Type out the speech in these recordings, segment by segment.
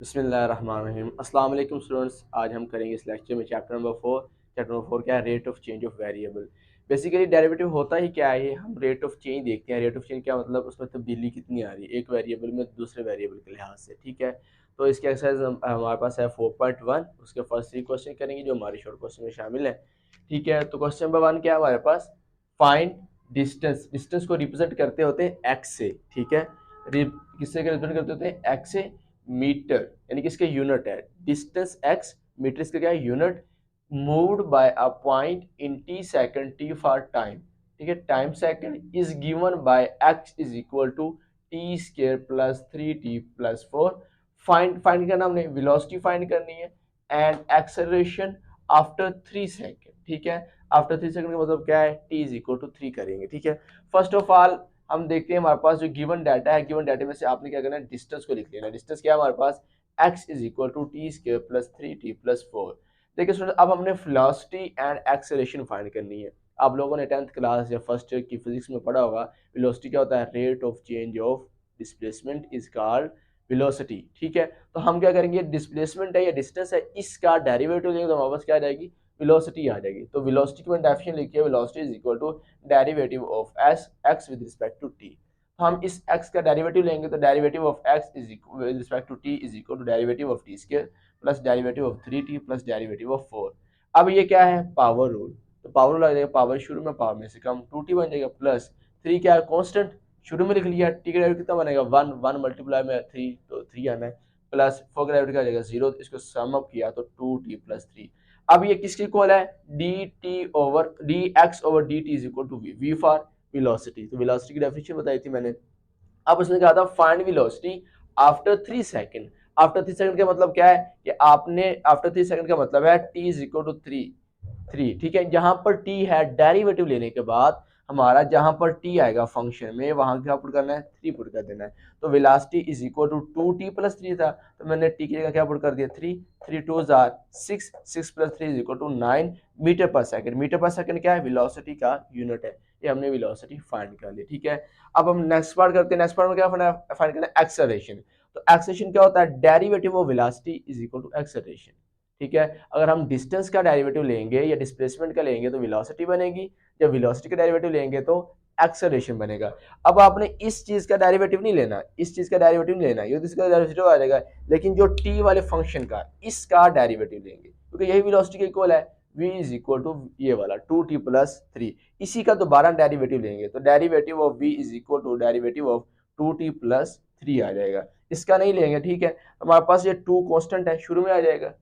बिस्मिल्लाहिर्रहमानिर्रहीम। अस्सलाम वालेकुम स्टूडेंट्स, आज हम करेंगे इस लेक्चर में चैप्टर नंबर 4। चैप्टर नंबर 4 क्या है? Rate of change of variable. Basically derivative होता ही क्या है? ये हम रेट ऑफ चेंज देखते हैं। रेट ऑफ चेंज क्या मतलब? उसमें तब्दीली कितनी आ रही है एक वेरिएबल में दूसरे वेरिएबल के लिहाज से, ठीक है। तो इसके एक्सरसाइज हमारे पास है 4.1। उसके फर्स्ट 3 क्वेश्चन करेंगे जो हमारे शॉर्ट क्वेश्चन में शामिल है, ठीक है। तो क्वेश्चन नंबर 1 क्या है हमारे पास? Find distance. डिस्टेंस को रिप्रेजेंट करते होते हैं एक्स से, ठीक है। किससे रिप्रेजेंट करते होते हैं? एक्स से। मीटर यानी कि इसके यूनिट है। डिस्टेंस एक्स, मीटर इसका क्या है? Unit. Moved by a point in t second, t for time, ठीक है। Time second is given by x is equal to t square plus 3t plus 4। Find करना हमने, वेलोसिटी फाइंड करनी है and acceleration after 3 second, ठीक है। After 3 second का मतलब क्या है? t इज इक्वल टू 3 करेंगे, ठीक है। फर्स्ट ऑफ ऑल हम देखते हैं हमारे पास जो गिवन डाटा है, गिवन डाटा में से आपने क्या करना है? डिस्टेंस को लिख लेना। डिस्टेंस क्या है हमारे पास? x is equal to t square plus 3t plus 4। देखिए स्टूडेंट, अब हमने वेलोसिटी एंड एक्सेलरेशन फाइंड करनी है। आप लोगों ने 10th क्लास या फर्स्ट ईयर की फिजिक्स में पढ़ा होगा, वेलोसिटी क्या होता है? Rate of change of displacement is called velocity, ठीक है। तो हम क्या करेंगे? डिस्प्लेसमेंट है या डिस्टेंस है, इसका डेरिवेटिव लेंगे तो हमारे पास क्या आ जाएगी? वेलोसिटी आ जाएगी। तो वेलोसिटी की मैंने डेफिनेशन लिखी है, velocity is equal to derivative of s x with respect to t. हम इस x का डेरिवेटिव लेंगे तो derivative of x is equal with respect to t is equal to derivative of t square plus derivative of 3t plus derivative of 4। अब ये क्या है? Power rule. तो पावर रूल आ जाएगा, पावर शुरू में पावर में से कम, 2t बन जाएगा प्लस 3 क्या है? कांस्टेंट, शुरू में लिख लिया। t का डेरिवेटिव कितना बनेगा? 1, 1 मल्टीप्लाई में 3 तो 3 आना है, प्लस 4 का डेरिवेटिव क्या आ जाएगा? 0। इसको सम अप किया तो 2t प्लस 3। अब ये किसकी इक्वल है? dt over dx over dt is equal to v, v for velocity. तो वेलोसिटी की डेफिनेशन बताई थी मैंने। अब उसने कहा था find velocity after 3 second. After 3 second का मतलब क्या है? कि आपने आफ्टर 3 सेकंड का मतलब है t इज इक्वल टू 3, ठीक है। जहां पर t है, डेरिवेटिव लेने के बाद हमारा जहां पर t आएगा फंक्शन में, वहां क्या पुट करना है? 3 पुट कर देना है। तो velocity is equal to 2t plus 3 था, तो मैंने t की जगह क्या पुट कर दिया? 3। 3 2 जार 6, 6 plus 3 is equal to 9 metre per second. Metre per second क्या है? वेलोसिटी का यूनिट है। ये हमने वेलोसिटी फाइंड कर ली, ठीक है। अब हम नेक्स्ट पार्ट करते हैं। नेक्स्ट पार्ट में क्या फाइंड करना है? एक्सेलरेशन। तो एक्सेलरेशन क्या होता है? Derivative of velocity is equal to acceleration, ठीक है। अगर हम डिस्टेंस का डेरिवेटिव लेंगे या डिस्प्लेसमेंट का लेंगे तो वेलोसिटी बनेगी, जब वेलोसिटी का डेरिवेटिव लेंगे तो एक्सेलरेशन बनेगा। अब आपने इस चीज का डेरिवेटिव नहीं लेना, इस चीज का डेरिवेटिव नहीं लेना, ये तो इसका डेरिवेटिव आ जाएगा, लेकिन जो टी वाले फंक्शन का इसका डेरिवेटिव लेंगे, क्योंकि यही वेलोसिटी के इक्वल है। v इज इक्वल टू ये वाला 2t प्लस 3, इसी का दोबारा डेरिवेटिव लेंगे तो derivative of v is equal to derivative of 2t plus 3 आ जाएगा। इसका नहीं लेंगे, ठीक है। हमारे पास ये 2 कांस्टेंट है, शुरू में आ जाएगा,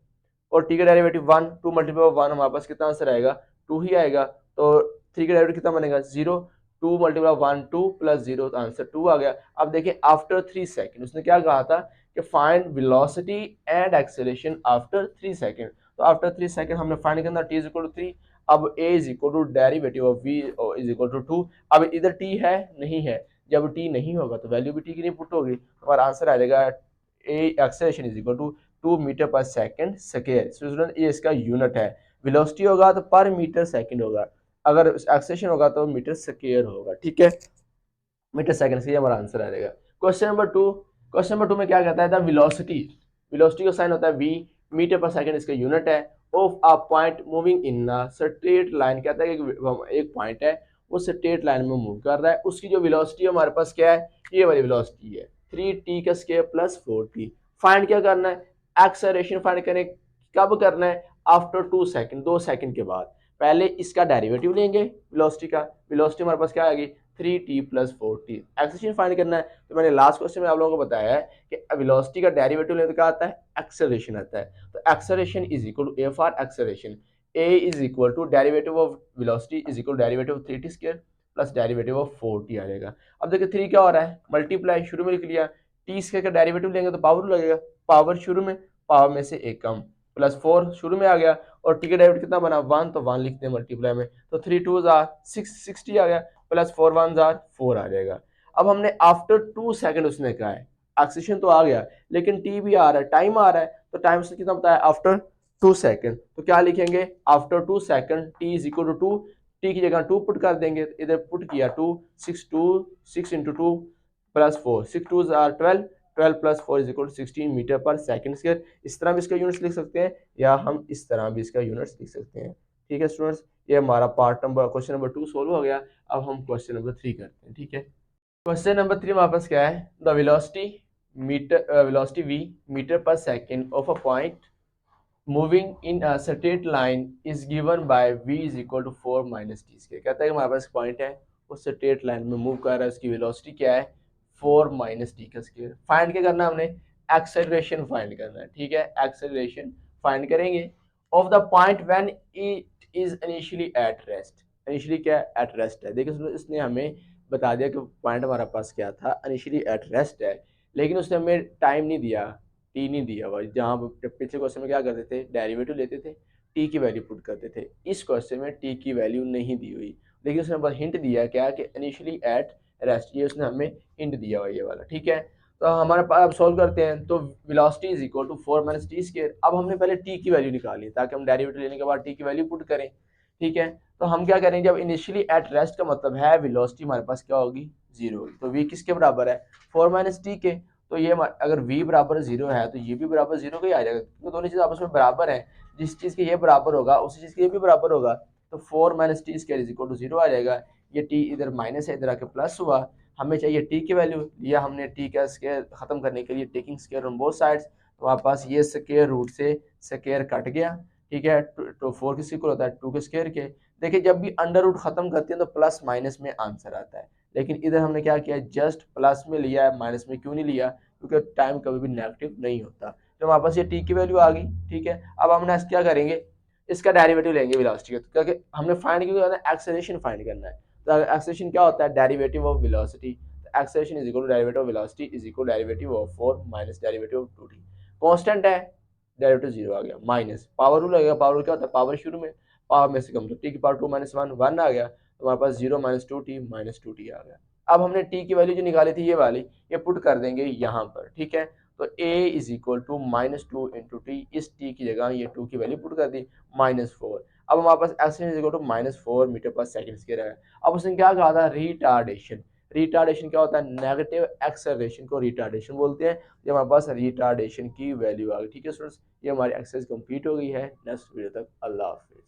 और टी का डेरिवेटिव 1, 2 मल्टीप्लाई 1 हमारे पास कितना आंसर आएगा? 2 ही आएगा। तो 3 का डेरिवेटिव कितना बनेगा? 0। 2 मल्टीप्लाई 1 2 प्लस 0, तो आंसर 2 आ गया। अब देखिए आफ्टर 3 सेकंड उसने क्या कहा था कि find velocity and acceleration after 3 second. तो आफ्टर 3 सेकंड हमने फाइंड करना t इज इक्वल टू 3। अब a is equal to derivative of v is equal to 2। अब इधर t है नहीं है, जब t नहीं होगा तो वैल्यू भी t की नहीं पुट होगी, हमारा आंसर आ जाएगा a acceleration is equal to 2 metre per second square. Student ये इसका यूनिट है। वेलोसिटी होगा तो पर मीटर सेकंड होगा, अगर एक्सेलरेशन होगा तो मीटर स्क्वायर होगा, ठीक है। मीटर सेकंड से हमारा आंसर आ जाएगा। Question number 2। क्वेश्चन नंबर 2 में क्या कहता है? द वेलोसिटी, वेलोसिटी का साइन होता है v, मीटर पर सेकंड इसका यूनिट है, of a point moving in a straight line. कहता है कि एक पॉइंट है वो स्ट्रेट लाइन में मूव कर रहा है, उसकी जो वेलोसिटी हमारे पास क्या है? ये वाली वेलोसिटी है 3t का स्क्वायर प्लस 4t। फाइंड क्या करना है? एक्सेलरेशन फाइंड करने, कब करना है? आफ्टर 2 सेकंड, 2 सेकंड के बाद। पहले इसका डेरिवेटिव लेंगे वेलोसिटी का, वेलोसिटी हमारे पास क्या आ गई? 3t plus 4t। Acceleration find करना है, तो मैंने लास्ट क्वेश्चन में आप लोगों को बताया है कि वेलोसिटी का डेरिवेटिव लेने तो क्या आता है? एक्सेलरेशन आता है। तो acceleration is equal to a for acceleration, a is equal to derivative of velocity is equal derivative of 3t square plus derivative of 4t आ जाएगा। अब देखिए 3 क्या हो रहा है? मल्टीप्लाई, शुरू में लिख लिया। t स्क्वायर का डेरिवेटिव लेंगे तो पावर लगेगा, पावर शुरू में, पावर में से एक कम, प्लस 4 शुरू में आ गया, और टी का डेरिवेटिव कितना बना? 1, तो 1 लिखते हैं मल्टीप्लाई में, तो 3 2 6, 60 आ गया, प्लस 4 1 4 आ जाएगा। अब हमने आफ्टर 2 सेकंड उसने कहा है, एक्सेशन तो आ गया लेकिन टी भी आ रहा है, टाइम आ रहा है, तो टाइम से कितना बताया? After 2 second. तो क्या लिखेंगे? After 2 second t is equal to 2, टी की जगह 2 पुट कर देंगे, इधर पुट किया 2, 6 2 6 into 2 plus 4, 6 2 12, 12 plus 4 is equal to 16 metre per second square. इस तरह भी इसका यूनिट्स लिख सकते हैं या हम इस तरह भी इसका यूनिट्स लिख सकते हैं। ठीक है स्टूडेंट्स, ये हमारा part number question number 2 solve हो गया। अब हम क्वेश्चन नंबर 3 करते हैं। ठीक है, क्वेश्चन नंबर 3 हमारे पास क्या है, the velocity v metre per second of a point moving in a straight line is given by v is equal to 4 minus T square. कहता है कि हमारे पास पॉइंट है, उस स्ट्रेट लाइन में मूव कर रहा है, उसकी वेलोसिटी क्या है 4 माइनस टी का स्क्वायर। फाइंड क्या करना है हमने, एक्सेलरेशन फाइंड करना है। ठीक है, एक्सेलरेशन फाइंड करेंगे of the point when it is initially at rest. Initially क्या एट रेस्ट है, देखिए इसने हमें बता दिया कि पॉइंट हमारे पास क्या था, इनिशियली एट रेस्ट है, लेकिन उसने हमें टाइम नहीं दिया, टी नहीं दिया हुआ। जहाँ पिछले क्वेश्चन में क्या करते थे, डेरिवेटिव लेते थे, टी की वैल्यू पुट करते थे। इस क्वेश्चन में टी की वैल्यू नहीं दी हुई, लेकिन उसने बस हिंट दिया क्या कि इनिशियली एट रेस्ट, ये उसने हमें हिंट दिया हुआ ये वाला। ठीक है, तो हमारे पास अब सॉल्व करते हैं, तो velocity is equal to 4 minus T square. अब हमने पहले टी की वैल्यू निकाली ताकि हम डेरिवेटिव लेने के बाद टी की वैल्यू पुट करें। ठीक है, तो हम क्या करेंगे, जब इनिशियली एट रेस्ट का मतलब है वेलोसिटी हमारे पास क्या होगी, जीरो होगी। तो वी किसके बराबर है, 4 माइनस टी के। तो ये अगर v बराबर जीरो है तो ये भी बराबर जीरो का ही आ जाएगा, क्योंकि दोनों चीज़ आपस में बराबर हैं। जिस चीज़ के ये बराबर होगा उसी चीज़ के ये भी बराबर होगा। तो 4 minus T square is equal to zero आ जाएगा। ये t इधर माइनस है, इधर आके प्लस हुआ। हमें चाहिए t की वैल्यू, लिया हमने t का स्क्वायर खत्म करने के लिए taking square on both sides. तो हमारे पास ये स्क्वायर रूट से स्क्वायर कट गया। ठीक है, तो 4 किसके इक्वल होता है, 2 के स्क्वायर के। देखिए जब भी अंडर रूट खत्म करते हैं तो प्लस माइनस में आंसर आता है, लेकिन इधर हमने क्या किया, जस्ट प्लस में लिया है, माइनस में क्यों नहीं लिया, क्योंकि टाइम कभी भी नेगेटिव नहीं होता। तो हमारे पास ये टी की वैल्यू आ गई। ठीक है, अब हम नेक्स्ट क्या करेंगे, इसका डेरिवेटिव लेंगे वेलोसिटी का, क्योंकि हमने फाइंड किया है एक्सेलरेशन फाइंड करना है। तो एक्सेलरेशन क्या होता है, डेरिवेटिव ऑफ वेलोसिटी। तो acceleration is equal to derivative of velocity is equal derivative of 4 minus derivative of 2t। Constant है, डेरिवेटिव जीरो आ गया, माइनस पावर रूल लगेगा। पावर रूल क्या होता है, पावर शुरू में पावर में से कम, तो टी की पावर 2 माइनस 1 1 आ गया। तो हमारे पास 0 माइनस 2t माइनस 2t आ गया। अब हमने t की वैल्यू जो निकाली थी ये वाली, ये पुट कर देंगे यहाँ पर। ठीक है, तो a is equal to minus 2 into t, इस t की जगह ये 2 की वैल्यू पुट कर दी, -4। अब हमारे पास acceleration is equal to -4 metre per second square है। अब उसने क्या कहा था, रिटार्डेशन। रिटार्डेशन क्या होता है, नेगेटिव एक्सेलरेशन को रिटार्डेशन बोलते हैं। ये हमारे पास रिटार्डेशन की वैल्यू आ गई। ठीक है स्टूडेंट्स, ये हमारी एक्सरसाइज कंप्लीट हो गई है। नेक्स्ट वीडियो तक अल्लाह हाफिज़।